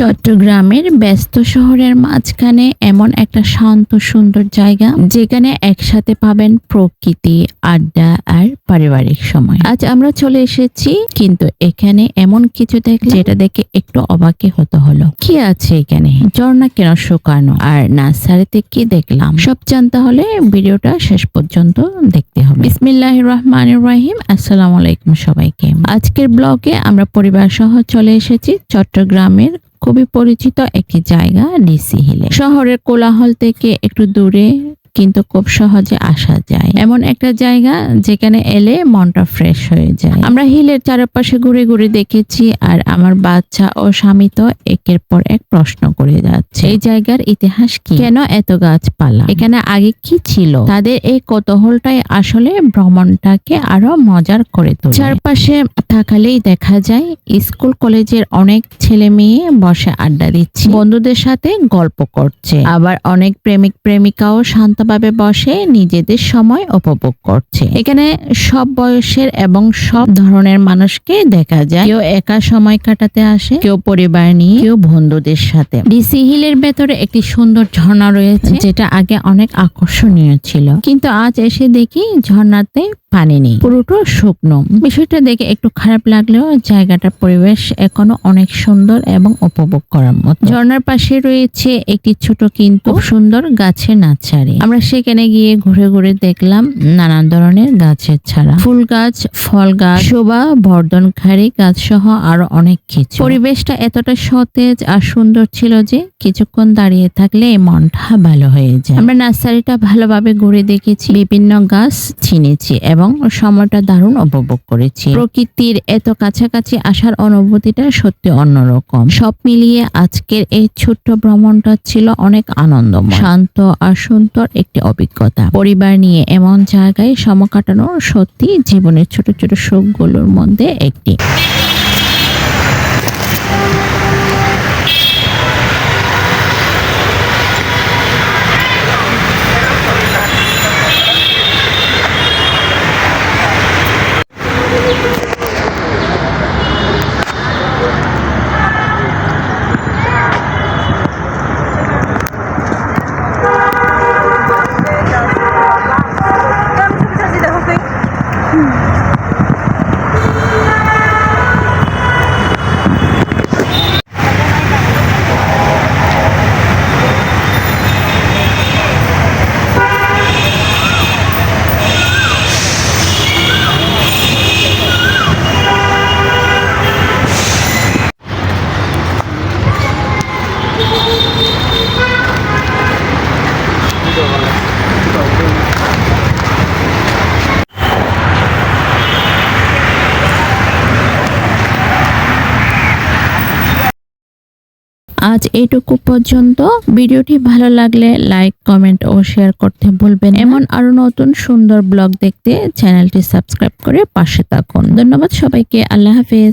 চট্টগ্রামের ব্যস্ত শহরের মাঝখানে এমন একটা শান্ত সুন্দর জায়গা যেখানে একসাথে পাবেন প্রকৃতি, আড্ডা আর পারিবারিক সময়। আজ আমরা চলে এসেছি, কিন্তু এখানে এমন কিছু দেখলাম যেটা দেখে একটু অবাকই হতে হলো। কি আছে এখানে? ঝর্ণা কেন শুকানো? আর নার্সারিতে কি দেখলাম? সব জানতে হলে ভিডিওটা শেষ পর্যন্ত দেখতে হবে। বিসমিল্লাহির রহমানির রহিম। আসসালামু আলাইকুম সবাইকে। আজকের ব্লগে আমরা পরিবার সহ চলে এসেছি চট্টগ্রামের খুবই পরিচিত একটি জায়গা ডিসি হিলে। শহরের কোলাহল থেকে একটু দূরে, কিন্তু খুব সহজে আসা যায় এমন একটা জায়গা যেখানে এলে মনটা ফ্রেশ হয়ে যায়। আমরা হিলের চারপাশে ঘুরে ঘুরে দেখেছি, আর আমার বাচ্চা ও স্বামী তো একের পর এক প্রশ্ন করে যাচ্ছে, এই জায়গার ইতিহাস কি, কেন এত গাছপালা, এখানে আগে কি ছিল। তাদের এই কৌতূহলটাই আসলে ভ্রমণটাকে আরো মজার করে তোলে। চারপাশে তাকালেই দেখা যায় স্কুল কলেজের অনেক ছেলে মেয়ে বসে আড্ডা দিচ্ছে, বন্ধুদের সাথে গল্প করছে, আবার অনেক প্রেমিক প্রেমিকাও শান্তভাবে বসে নিজেদের সময় উপভোগ করছে। এখানে সব বয়সের এবং সব ধরনের মানুষকে দেখা যায়। কেউ একা সময় কাটাতে আসে, কেউ পরিবার নিয়ে, কেউ বন্ধুদের সাথে। ডিসি হিলের ভেতরে একটি সুন্দর ঝর্ণা রয়েছে, যেটা আগে অনেক আকর্ষণীয় ছিল, কিন্তু আজ এসে দেখি ঝর্ণাতে পানি নেই, পুরোটা শুকনো। বিষয়টা দেখে একটু খারাপ লাগলেও জায়গাটার পরিবেশ এখনো অনেক সুন্দর এবং উপভোগ করার মতো। ঝর্ণার পাশে রয়েছে একটি ছোট কিন্তু সুন্দর গাছের নার্সারি। আমরা সেখানে গিয়ে ঘুরে ঘুরে দেখলাম নানান ধরনের গাছের ছাড়া, ফুল গাছ, ফল গাছ, শোভা বর্ধনকারী গাছ সহ আরো অনেক কিছু। পরিবেশটা এতটা সতেজ আর সুন্দর ছিল যে কিছুক্ষণ দাঁড়িয়ে থাকলে মনটা ভালো হয়ে যায়। আমরা নার্সারিটা ভালোভাবে ঘুরে দেখেছি, বিভিন্ন গাছ চিনেছি এবং সময়টা দারুণ উপভোগ করেছি। প্রকৃতির এত কাছাকাছি আসার অনুভূতিটা সত্যি অন্যরকম। সব মিলিয়ে আজকের এই ছোট্ট ভ্রমণটা ছিল অনেক আনন্দময়, শান্ত আর সুন্দর একটি অভিজ্ঞতা। পরিবার নিয়ে এমন জায়গায় সময় কাটানো সত্যি জীবনের ছোট ছোট সুখগুলোর মধ্যে একটি। আজ এইটুকু পর্যন্ত। ভিডিওটি ভালো লাগলে লাইক, কমেন্ট ও শেয়ার করতে ভুলবেন। এমন আরো নতুন সুন্দর ব্লগ দেখতে চ্যানেলটি সাবস্ক্রাইব করে পাশে থাকুন। ধন্যবাদ সবাইকে। আল্লাহ হাফেজ।